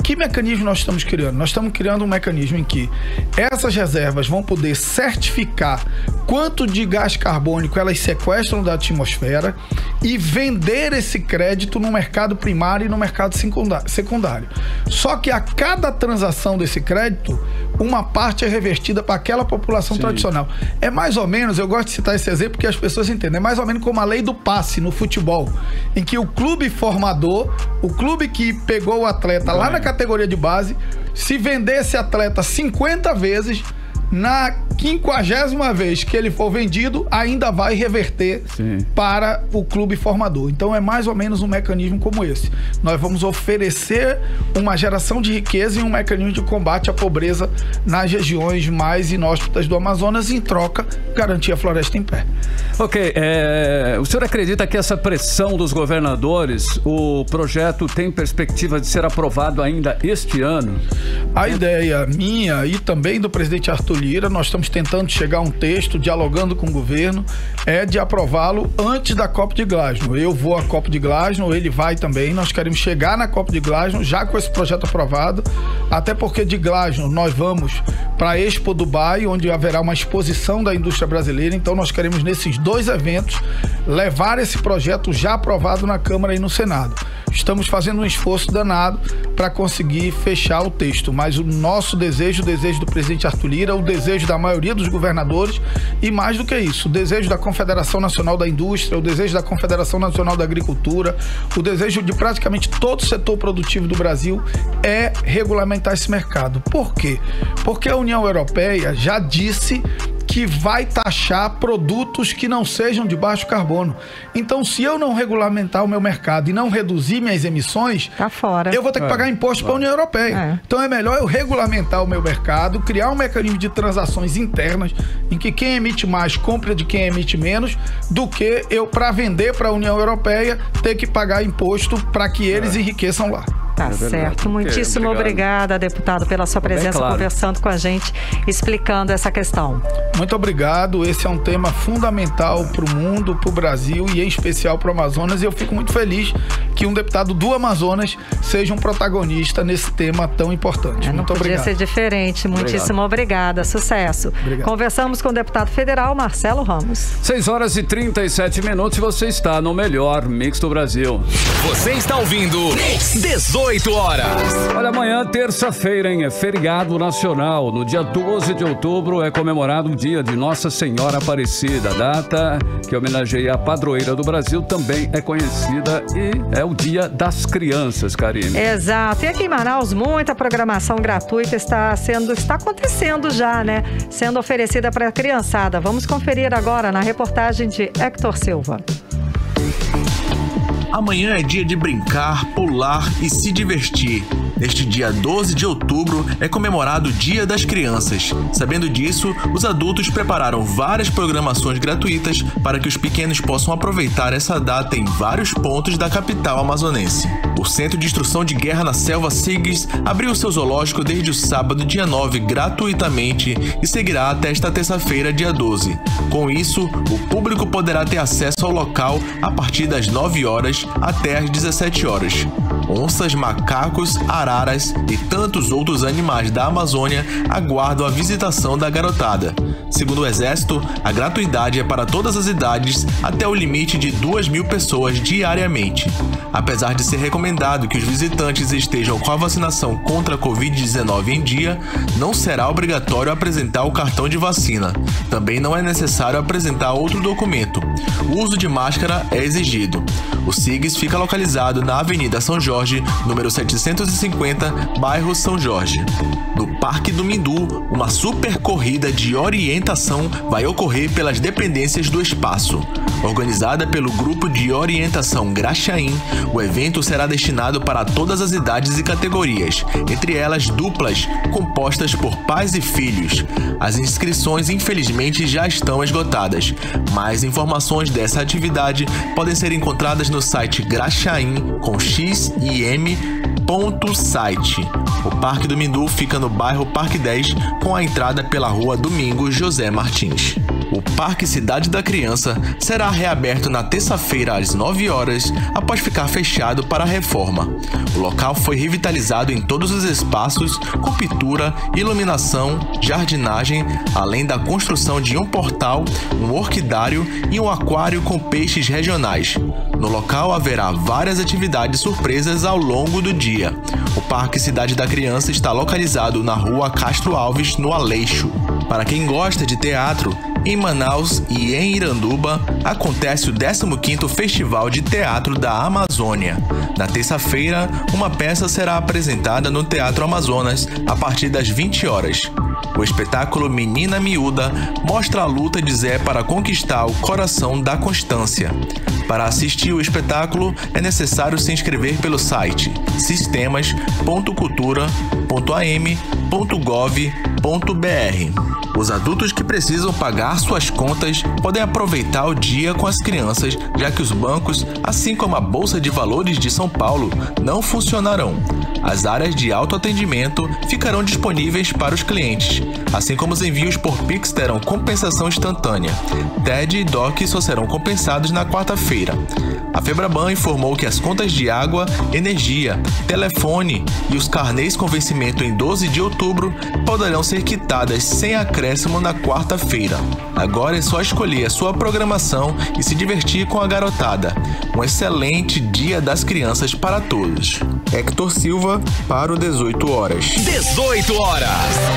que mecanismo nós estamos criando? Nós estamos criando um mecanismo em que essas reservas vão poder certificar quanto de gás carbônico elas sequestram da atmosfera e vender esse crédito no mercado primário e no mercado secundário. Só que a cada transação desse crédito, uma parte é revertida para aquela população tradicional. É mais ou menos, eu gosto de citar esse exemplo porque as pessoas entendem, é mais ou menos como a lei do passe no futebol, em que o clube formador, o clube que pegou o atleta lá na categoria de base, se vender esse atleta 50 vezes, na 50ª vez que ele for vendido, ainda vai reverter para o clube formador. Então é mais ou menos um mecanismo como esse. Nós vamos oferecer uma geração de riqueza e um mecanismo de combate à pobreza nas regiões mais inóspitas do Amazonas e, em troca, garantir a floresta em pé. Ok, o senhor acredita que essa pressão dos governadores, o projeto tem perspectiva de ser aprovado ainda este ano? A ideia minha e também do presidente Arthur Lira, nós estamos tentando chegar a um texto, dialogando com o governo, é de aprová-lo antes da COP de Glasgow. Eu vou à COP de Glasgow, ele vai também, nós queremos chegar na COP de Glasgow já com esse projeto aprovado, até porque de Glasgow nós vamos para a Expo Dubai, onde haverá uma exposição da indústria brasileira, então nós queremos nesses 2 eventos levar esse projeto já aprovado na Câmara e no Senado. Estamos fazendo um esforço danado para conseguir fechar o texto, mas o nosso desejo, o desejo do presidente Arthur Lira, o desejo da maioria dos governadores e, mais do que isso, o desejo da Confederação Nacional da Indústria, o desejo da Confederação Nacional da Agricultura, o desejo de praticamente todo o setor produtivo do Brasil é regulamentar esse mercado. Por quê? Porque a União Europeia já disse que vai taxar produtos que não sejam de baixo carbono. Então, se eu não regulamentar o meu mercado e não reduzir minhas emissões, eu vou ter que pagar imposto para a União Europeia. Então, é melhor eu regulamentar o meu mercado, criar um mecanismo de transações internas em que quem emite mais compra de quem emite menos, do que eu, para vender para a União Europeia, ter que pagar imposto para que eles enriqueçam lá. Tá certo. Muitíssimo obrigada, deputado, pela sua presença conversando com a gente, explicando essa questão. Muito obrigado. Esse é um tema fundamental para o mundo, para o Brasil e em especial para o Amazonas. E eu fico muito feliz que um deputado do Amazonas seja um protagonista nesse tema tão importante. Muito obrigado. Podia ser diferente. Muitíssimo obrigada. Sucesso. Obrigado. Conversamos com o deputado federal Marcelo Ramos. 6h37 e você está no melhor Mix do Brasil. Você está ouvindo 18 horas. Olha, amanhã, terça-feira, hein? É feriado nacional. No dia 12 de outubro é comemorado o dia de Nossa Senhora Aparecida. A data que homenageia a padroeira do Brasil também é conhecida e é o Dia das Crianças, Karine. Exato. E aqui em Manaus, muita programação gratuita está acontecendo já, né? Sendo oferecida para a criançada. Vamos conferir agora na reportagem de Hector Silva. Amanhã é dia de brincar, pular e se divertir. Neste dia 12 de outubro é comemorado o Dia das Crianças. Sabendo disso, os adultos prepararam várias programações gratuitas para que os pequenos possam aproveitar essa data em vários pontos da capital amazonense. O Centro de Instrução de Guerra na Selva SIGS abriu seu zoológico desde o sábado, dia 9, gratuitamente e seguirá até esta terça-feira, dia 12. Com isso, o público poderá ter acesso ao local a partir das 9 horas até às 17 horas. Onças, macacos, araras e tantos outros animais da Amazônia aguardam a visitação da garotada. Segundo o Exército, a gratuidade é para todas as idades até o limite de 2.000 pessoas diariamente. Apesar de ser recomendado que os visitantes estejam com a vacinação contra a Covid-19 em dia, não será obrigatório apresentar o cartão de vacina. Também não é necessário apresentar outro documento. O uso de máscara é exigido. O SIGS fica localizado na Avenida São Jorge, número 750, bairro São Jorge. No Parque do Mindu, uma super corrida de orientação vai ocorrer pelas dependências do espaço. Organizada pelo Grupo de Orientação Graxaim, o evento será destinado para todas as idades e categorias, entre elas duplas, compostas por pais e filhos. As inscrições, infelizmente, já estão esgotadas. Mais informações dessa atividade podem ser encontradas no site graxaim, com x e m.site. O Parque do Mindu fica no bairro Parque 10, com a entrada pela rua Domingos José Martins. O Parque Cidade da Criança será reaberto na terça-feira às 9 horas, após ficar fechado para a reforma. O local foi revitalizado em todos os espaços, com pintura, iluminação, jardinagem, além da construção de um portal, um orquidário e um aquário com peixes regionais. No local haverá várias atividades surpresas ao longo do dia. O Parque Cidade da Criança está localizado na rua Castro Alves, no Aleixo. Para quem gosta de teatro, em Manaus e em Iranduba acontece o 15º Festival de Teatro da Amazônia. Na terça-feira, uma peça será apresentada no Teatro Amazonas a partir das 20 horas. O espetáculo Menina Miúda mostra a luta de Zé para conquistar o coração da Constância. Para assistir o espetáculo, é necessário se inscrever pelo site sistemas.cultura.am.gov.br. Os adultos que precisam pagar suas contas podem aproveitar o dia com as crianças, já que os bancos, assim como a Bolsa de Valores de São Paulo, não funcionarão. As áreas de autoatendimento ficarão disponíveis para os clientes, assim como os envios por Pix terão compensação instantânea. TED e DOC só serão compensados na quarta-feira. A Febraban informou que as contas de água, energia, telefone e os carnês com vencimento em 12 de outubro poderão ser quitadas sem acréscimo na quarta-feira. Agora é só escolher a sua programação e se divertir com a garotada. Um excelente Dia das Crianças para todos. Hector Silva para o 18 horas. 18 horas.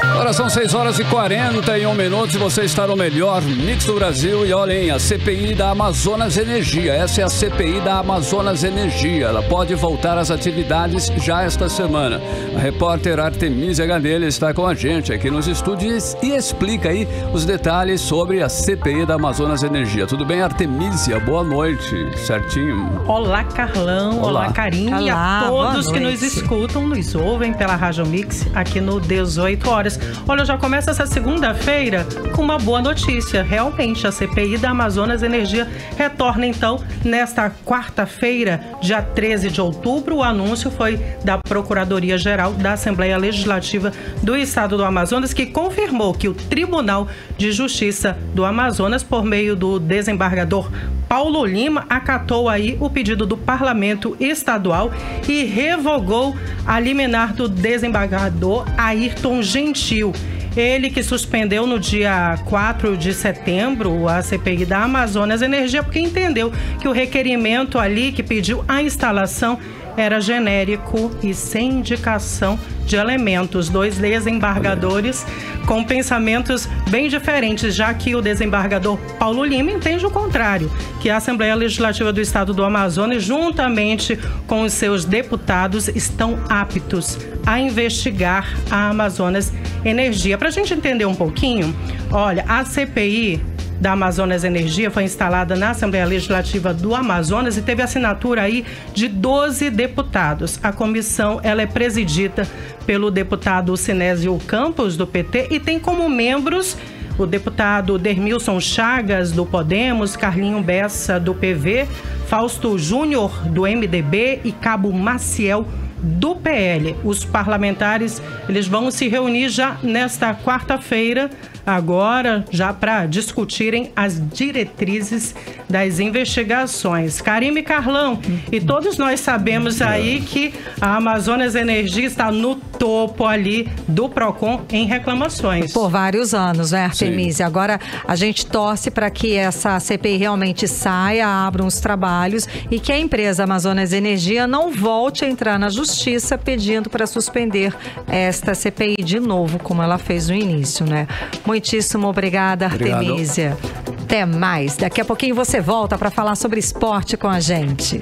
Agora são 6 horas e 41 minutos e você está no melhor mix do Brasil. E olhem, a CPI da Amazonas Energia. Essa é a CPI da Amazonas Energia. Ela pode voltar às atividades já esta semana. A repórter Artemisia Gadelha está com a gente aqui nos estúdios e explica aí os detalhes sobre a CPI da Amazonas Energia. Tudo bem, Artemisia? Boa noite. Certinho? Olá, Carlão. Olá, Karine. E a todos que nos escutam, nos ouvem pela Rádio Mix aqui no 18 horas. Olha, eu já começo essa segunda-feira com uma boa notícia. Realmente, a CPI da Amazonas Energia retorna, então, nesta quarta-feira, dia 13 de outubro. O anúncio foi da Procuradoria-Geral da Assembleia Legislativa do Estado do Amazonas, que confirmou que o Tribunal de Justiça do Amazonas, por meio do desembargador Paulo Lima, acatou aí o pedido do Parlamento Estadual e revogou a liminar do desembargador Ayrton Gentil. Ele que suspendeu no dia 4 de setembro a CPI da Amazonas Energia, porque entendeu que o requerimento ali que pediu a instalação era genérico e sem indicação de elementos. Dois desembargadores com pensamentos bem diferentes, já que o desembargador Paulo Lima entende o contrário, que a Assembleia Legislativa do Estado do Amazonas, juntamente com os seus deputados, estão aptos a investigar a Amazonas Energia. Para a gente entender um pouquinho, olha, a CPI da Amazonas Energia foi instalada na Assembleia Legislativa do Amazonas e teve assinatura aí de 12 deputados. A comissão ela é presidida pelo deputado Sinésio Campos, do PT, e tem como membros o deputado Dermilson Chagas, do Podemos, Carlinho Bessa, do PV, Fausto Júnior, do MDB e Cabo Maciel, do PL. Os parlamentares eles vão se reunir já nesta quarta-feira, agora já para discutirem as diretrizes das investigações. Karime, Carlão, e todos nós sabemos aí que a Amazonas Energia está no topo ali do PROCON em reclamações. Por vários anos, né, Artemisia? Sim. Agora a gente torce para que essa CPI realmente saia, abram os trabalhos e que a empresa Amazonas Energia não volte a entrar na justiça pedindo para suspender esta CPI de novo, como ela fez no início, né? Muitíssimo obrigada, Artemisia. Até mais. Daqui a pouquinho você volta para falar sobre esporte com a gente.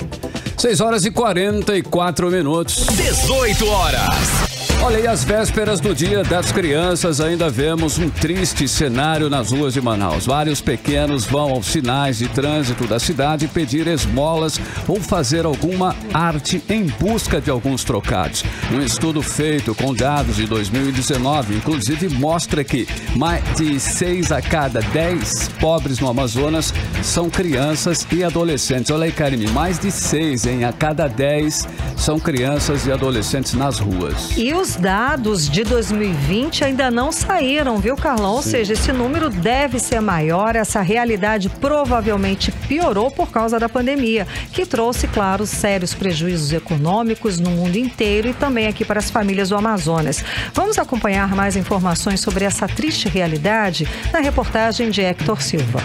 6h44. 18 horas. Olha, e às vésperas do Dia das Crianças, ainda vemos um triste cenário nas ruas de Manaus. Vários pequenos vão aos sinais de trânsito da cidade pedir esmolas ou fazer alguma arte em busca de alguns trocados. Um estudo feito com dados de 2019, inclusive, mostra que mais de 6 a cada 10 pobres no Amazonas são crianças e adolescentes. Olha aí, Karine, mais de 6, hein? A cada 10 são crianças e adolescentes nas ruas. E os dados de 2020 ainda não saíram, viu, Carlão? Ou seja, esse número deve ser maior. Essa realidade provavelmente piorou por causa da pandemia, que trouxe, claro, sérios prejuízos econômicos no mundo inteiro e também aqui para as famílias do Amazonas. Vamos acompanhar mais informações sobre essa triste realidade na reportagem de Hector Silva.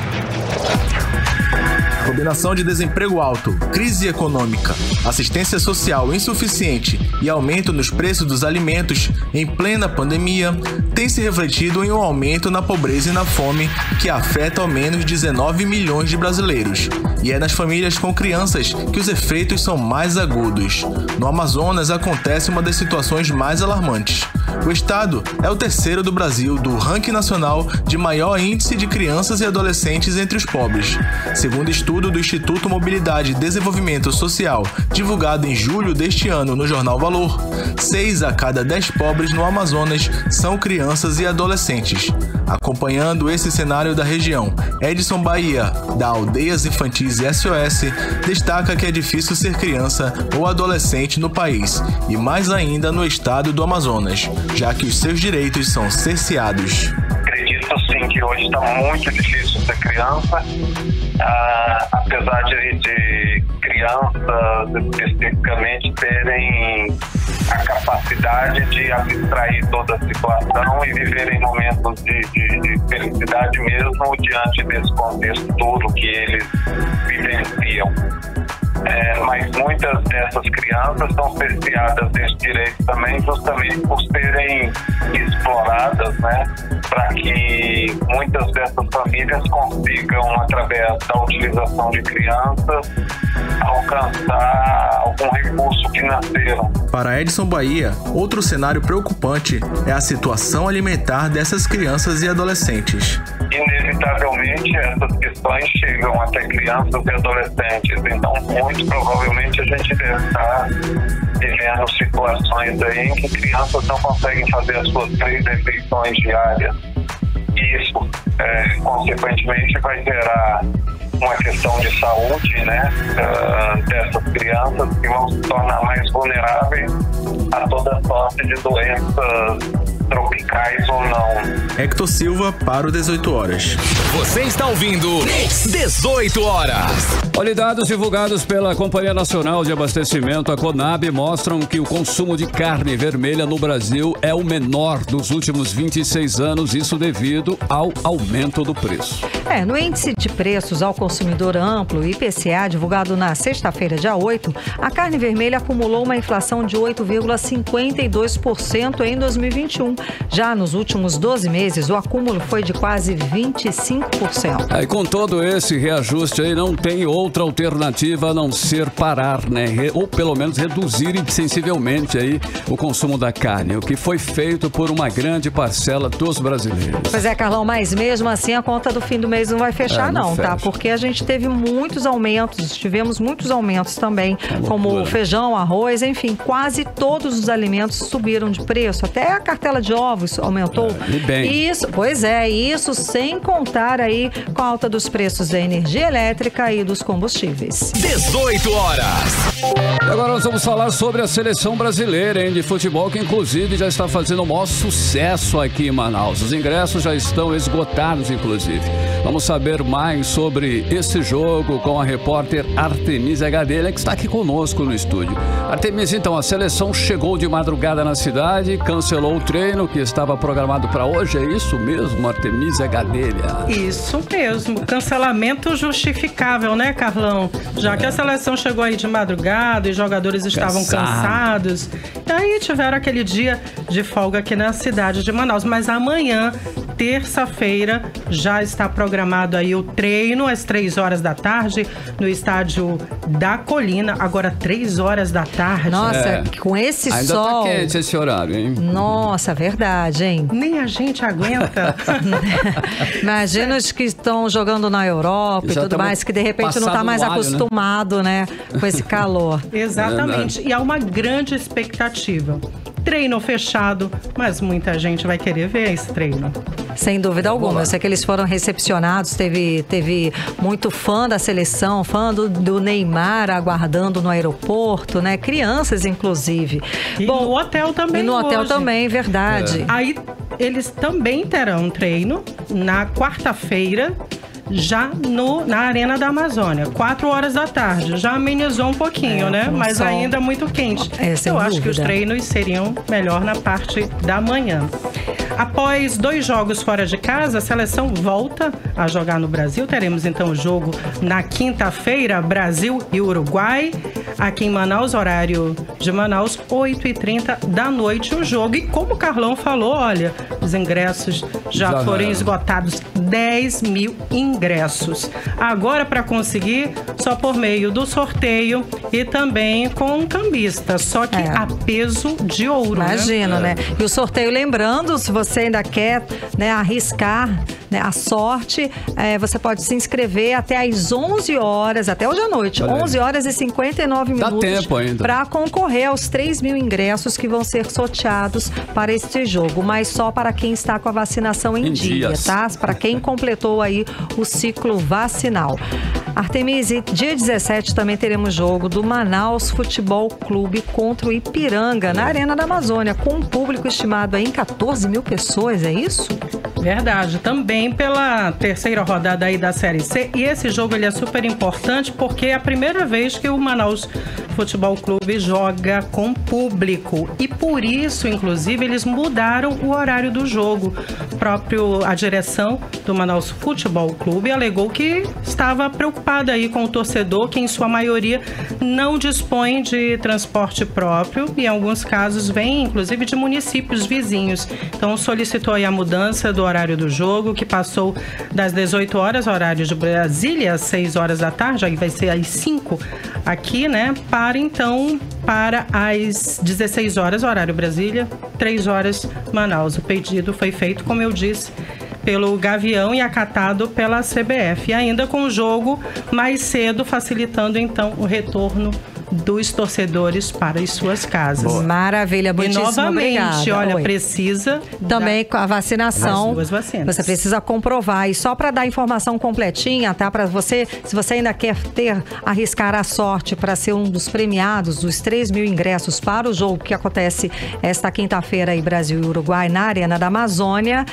Combinação de desemprego alto, crise econômica, assistência social insuficiente e aumento nos preços dos alimentos em plena pandemia tem se refletido em um aumento na pobreza e na fome que afeta ao menos 19 milhões de brasileiros. E é nas famílias com crianças que os efeitos são mais agudos. No Amazonas acontece uma das situações mais alarmantes. O estado é o terceiro do Brasil do ranking nacional de maior índice de crianças e adolescentes entre os pobres. Segundo estudo do Instituto Mobilidade e Desenvolvimento Social, divulgado em julho deste ano no jornal Valor, 6 a cada 10 pobres no Amazonas são crianças e adolescentes. Acompanhando esse cenário da região, Edson Bahia, da Aldeias Infantis SOS, destaca que é difícil ser criança ou adolescente no país, e mais ainda no estado do Amazonas, já que os seus direitos são cerceados. Acredito sim que hoje está muito difícil ser criança, apesar de crianças especificamente terem a capacidade de abstrair toda a situação e viverem momentos de felicidade mesmo diante desse contexto todo que eles vivenciam. Mas muitas dessas crianças são cerceadas desse direito também justamente por serem exploradas, né? Para que muitas dessas famílias consigam, através da utilização de crianças, alcançar algum recurso que nasceram. Para Edson Bahia, outro cenário preocupante é a situação alimentar dessas crianças e adolescentes. Inevitavelmente, essas questões chegam até crianças e adolescentes, então muito provavelmente a gente deve estar vivendo situações aí em que crianças não conseguem fazer as suas 3 refeições diárias. E isso, consequentemente, vai gerar uma questão de saúde, né, dessas crianças que vão se tornar mais vulneráveis a toda sorte de doenças tropicais ou não. Hector Silva para o 18 horas. Você está ouvindo 18 horas. Olha, dados divulgados pela Companhia Nacional de Abastecimento, a CONAB, mostram que o consumo de carne vermelha no Brasil é o menor dos últimos 26 anos, isso devido ao aumento do preço. No índice de preços ao consumidor amplo, IPCA, divulgado na sexta-feira, dia 8, a carne vermelha acumulou uma inflação de 8,52% em 2021. Já nos últimos 12 meses, o acúmulo foi de quase 25%. E com todo esse reajuste aí, não tem outra alternativa a não ser parar, né? Ou pelo menos reduzir sensivelmente aí o consumo da carne, o que foi feito por uma grande parcela dos brasileiros. Pois é, Carlão, mas mesmo assim a conta do fim do mês não vai fechar não, fecha. Tá? Porque a gente teve muitos aumentos, tivemos muitos aumentos também, como feijão, arroz, enfim, quase todos os alimentos subiram de preço, até a cartela de ovos aumentou. E bem. Isso, pois é, isso sem contar aí com a alta dos preços da energia elétrica e dos combustíveis. 18 horas. E agora nós vamos falar sobre a seleção brasileira, de futebol, que inclusive já está fazendo o maior sucesso aqui em Manaus. Os ingressos já estão esgotados, inclusive. Vamos saber mais sobre esse jogo com a repórter Artemisia Gadelha, que está aqui conosco no estúdio. Artemisia, então, a seleção chegou de madrugada na cidade, cancelou o treino que estava programado para hoje, é isso mesmo, Artemisia Gadelha? Isso mesmo, cancelamento justificável, né, Carlão? Já que a seleção chegou aí de madrugada e os jogadores estavam cansados, e aí tiveram aquele dia de folga aqui na cidade de Manaus. Mas amanhã, terça-feira, já está programado aí o treino às 3 horas da tarde no estádio da Colina. Agora 3 horas da tarde. Nossa, com esse ainda sol... Ainda tá quente esse horário, hein? Nossa, verdade, hein? Nem a gente aguenta. Imagina os que estão jogando na Europa Já e tudo mais, que de repente não está mais acostumado, né? Com esse calor. Exatamente. E há uma grande expectativa. Treino fechado, mas muita gente vai querer ver esse treino. Sem dúvida alguma. Eu sei que eles foram recepcionados, teve muito fã da seleção, fã do Neymar aguardando no aeroporto, né? Crianças, inclusive. E no hotel também. E no hotel hoje. também, verdade. Aí eles também terão treino na quarta-feira, já na Arena da Amazônia, 4 horas da tarde. Já amenizou um pouquinho, né? Mas ainda muito quente. Eu acho que os treinos seriam melhor na parte da manhã. Após 2 jogos fora de casa, a seleção volta a jogar no Brasil. Teremos então o jogo na quinta-feira, Brasil e Uruguai, aqui em Manaus, horário de Manaus, 8h30 da noite o jogo. E como o Carlão falou, olha, os ingressos já foram esgotados, 10 mil ingressos. Agora, para conseguir, só por meio do sorteio e também com um cambista, só que a peso de ouro. Imagina, né? E o sorteio, lembrando, se você ainda quer, né, arriscar, né, a sorte, você pode se inscrever até às 11 horas, até hoje à noite, 11 horas e 59 minutos. Dá tempo ainda. Para concorrer aos 3 mil ingressos que vão ser sorteados para este jogo, mas só para quem está com a vacinação em dia, tá? Para quem completou aí o ciclo vacinal. Artemisia, dia 17 também teremos jogo do Manaus Futebol Clube contra o Ipiranga, na Arena da Amazônia, com um público estimado aí em 14 mil pessoas, é isso? Verdade, também pela terceira rodada aí da Série C. E esse jogo ele é super importante porque é a primeira vez que o Manaus Futebol Clube joga com público. E por isso, inclusive, eles mudaram o horário do jogo. A direção do Manaus Futebol Clube alegou que estava preocupada aí com o torcedor, que em sua maioria não dispõe de transporte próprio e em alguns casos vem, inclusive, de municípios vizinhos. Então solicitou aí a mudança do horário do jogo, que passou das 18 horas, horário de Brasília, às 6 horas da tarde, aí vai ser às 5 aqui, né? Para as 16 horas, horário Brasília, 3 horas Manaus. O pedido foi feito, como eu disse, pelo Gavião e acatado pela CBF. E ainda com o jogo mais cedo, facilitando então o retorno dos torcedores para as suas casas. Boa. Maravilha, muitíssimo obrigada. Novamente, olha, precisa também com a vacinação. As 2 vacinas. Você precisa comprovar. E só para dar informação completinha, tá? Para você, se você ainda quer arriscar a sorte para ser um dos premiados dos 3 mil ingressos para o jogo que acontece esta quinta-feira em Brasil e Uruguai, na Arena da Amazônia,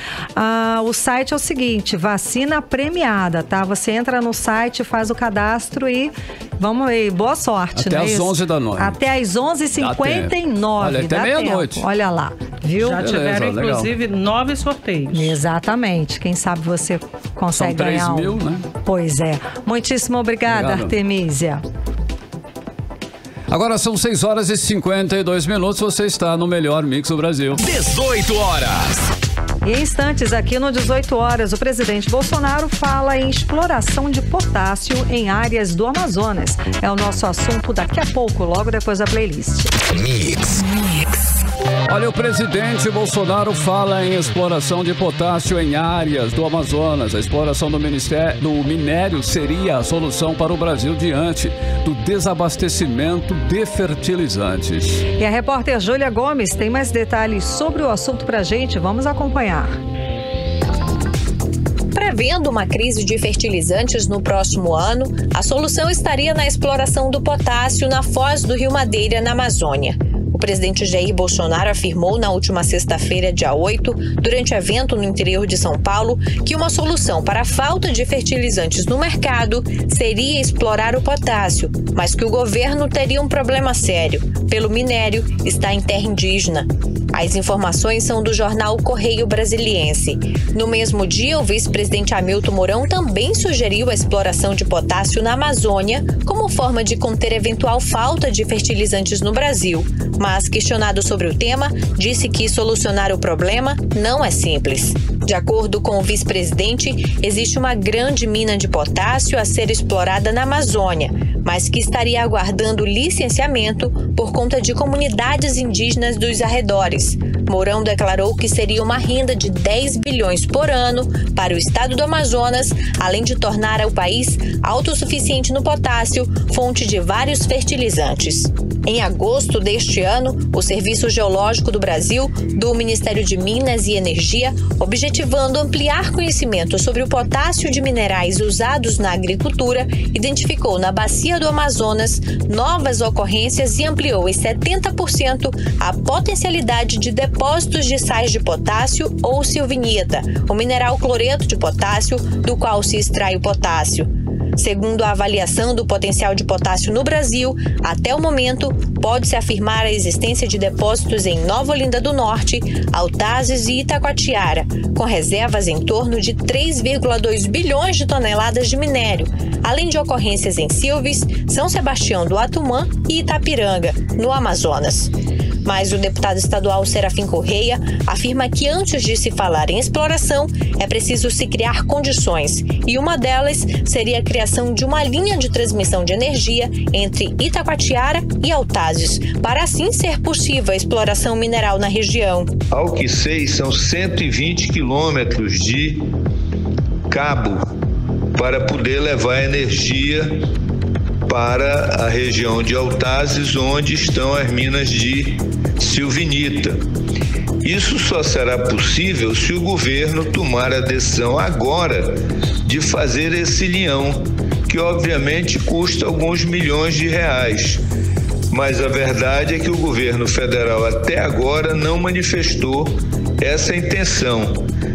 o site é o seguinte: vacina premiada, tá? Você entra no site, faz o cadastro e vamos aí, boa sorte, até né? Às 11 da noite. Até às 11h59. Olha, até meia-noite. Olha lá, viu? Já tiveram, inclusive, 9 sorteios. Exatamente. Quem sabe você consegue ganhar. São 3 mil, né? Pois é. Muitíssimo obrigada, Artemisia. Agora são 6 horas e 52 minutos. Você está no melhor Mix do Brasil. 18 horas. E em instantes, aqui no 18 horas, o presidente Bolsonaro fala em exploração de potássio em áreas do Amazonas. É o nosso assunto daqui a pouco, logo depois da playlist. Mix. Olha, o presidente Bolsonaro fala em exploração de potássio em áreas do Amazonas. A exploração do minério seria a solução para o Brasil diante do desabastecimento de fertilizantes. E a repórter Júlia Gomes tem mais detalhes sobre o assunto pra gente. Vamos acompanhar. Prevendo uma crise de fertilizantes no próximo ano, a solução estaria na exploração do potássio na foz do Rio Madeira, na Amazônia. O presidente Jair Bolsonaro afirmou na última sexta-feira, dia 8, durante evento no interior de São Paulo, que uma solução para a falta de fertilizantes no mercado seria explorar o potássio, mas que o governo teria um problema sério. Pelo minério, está em terra indígena. As informações são do jornal Correio Brasiliense. No mesmo dia, o vice-presidente Hamilton Mourão também sugeriu a exploração de potássio na Amazônia como forma de conter eventual falta de fertilizantes no Brasil. Mas, questionado sobre o tema, disse que solucionar o problema não é simples. De acordo com o vice-presidente, existe uma grande mina de potássio a ser explorada na Amazônia, mas que estaria aguardando licenciamento por conta de comunidades indígenas dos arredores. Mourão declarou que seria uma renda de 10 bilhões por ano para o estado do Amazonas, além de tornar o país autossuficiente no potássio, fonte de vários fertilizantes. Em agosto deste ano, o Serviço Geológico do Brasil, do Ministério de Minas e Energia, objetivando ampliar conhecimento sobre o potássio de minerais usados na agricultura, identificou na bacia do Amazonas novas ocorrências e ampliou em 70% a potencialidade de depósitos de sais de potássio ou silvinita, o mineral cloreto de potássio, do qual se extrai o potássio. Segundo a avaliação do potencial de potássio no Brasil, até o momento, pode-se afirmar a existência de depósitos em Nova Olinda do Norte, Altazes e Itacoatiara, com reservas em torno de 3,2 bilhões de toneladas de minério, além de ocorrências em Silves, São Sebastião do Atumã e Itapiranga, no Amazonas. Mas o deputado estadual Serafim Correia afirma que antes de se falar em exploração, é preciso se criar condições, e uma delas seria a criação de uma linha de transmissão de energia entre Itacoatiara e Altazes, para assim ser possível a exploração mineral na região. Ao que sei, são 120 quilômetros de cabo para poder levar energia para a região de Altazes, onde estão as minas de silvinita. Isso só será possível se o governo tomar a decisão agora de fazer esse linhão, que obviamente custa alguns milhões de reais. Mas a verdade é que o governo federal até agora não manifestou essa intenção.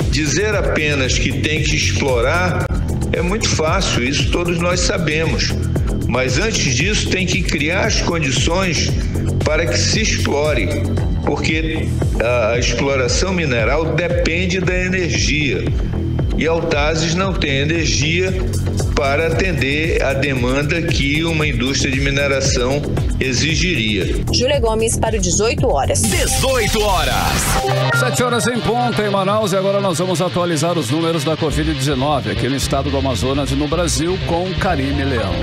Dizer apenas que tem que explorar é muito fácil, isso todos nós sabemos. Mas antes disso tem que criar as condições para que se explore, porque a exploração mineral depende da energia e Altazes não tem energia para atender a demanda que uma indústria de mineração exigiria. Júlia Gomes para o 18 horas. 18 horas. 7 horas em ponto em Manaus, e agora nós vamos atualizar os números da Covid-19 aqui no estado do Amazonas e no Brasil com Karine Leão.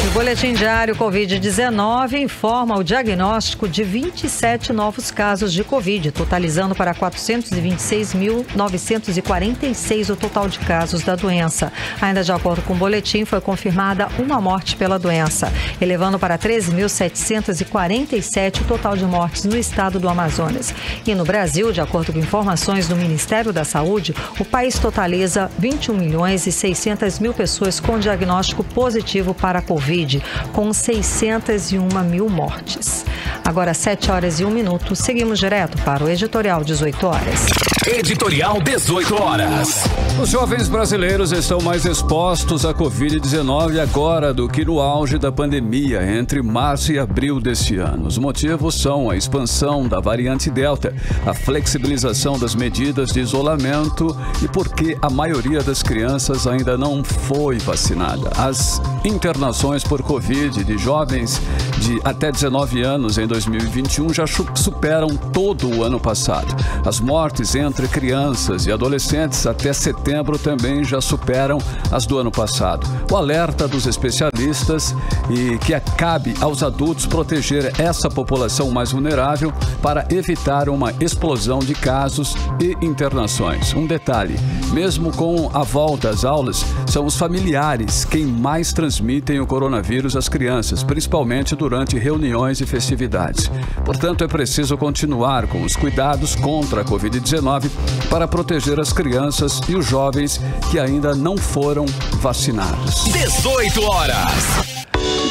O Boletim Diário Covid-19 informa o diagnóstico de 27 novos casos de Covid, totalizando para 426.946 o total de casos da doença. Ainda de acordo com o boletim, foi confirmada uma morte pela doença, elevando para 13.747 o total de mortes no estado do Amazonas. E no Brasil, de acordo com informações do Ministério da Saúde, o país totaliza 21.600.000 pessoas com diagnóstico positivo para a Covid, com 601 mil mortes. Agora 7 horas e 1 minuto, seguimos direto para o Editorial 18 horas. Editorial 18 horas. Os jovens brasileiros estão mais expostos à Covid-19 agora do que no auge da pandemia, entre março e abril deste ano. Os motivos são a expansão da variante Delta, a flexibilização das medidas de isolamento e porque a maioria das crianças ainda não foi vacinada. As internações por Covid de jovens de até 19 anos em 2021 já superam todo o ano passado. As mortes entre crianças e adolescentes até setembro também já superam as do ano passado. O alerta dos especialistas e que cabe aos adultos proteger essa população mais vulnerável para evitar uma explosão de casos e internações. Um detalhe, mesmo com a volta às aulas, são os familiares quem mais transmitem o coronavírus às crianças, principalmente durante reuniões e festividades. Portanto, é preciso continuar com os cuidados contra a Covid-19 para proteger as crianças e os jovens que ainda não foram vacinados. 18 horas.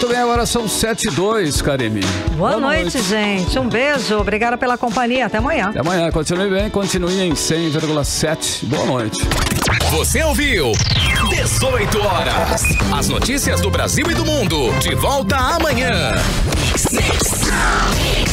Muito bem, agora são 7h02, Karime. Boa noite, gente. Um beijo. Obrigada pela companhia. Até amanhã. Até amanhã. Continue bem. Continue em 100,7. Boa noite. Você ouviu 18 horas. As notícias do Brasil e do mundo. De volta amanhã. Mix.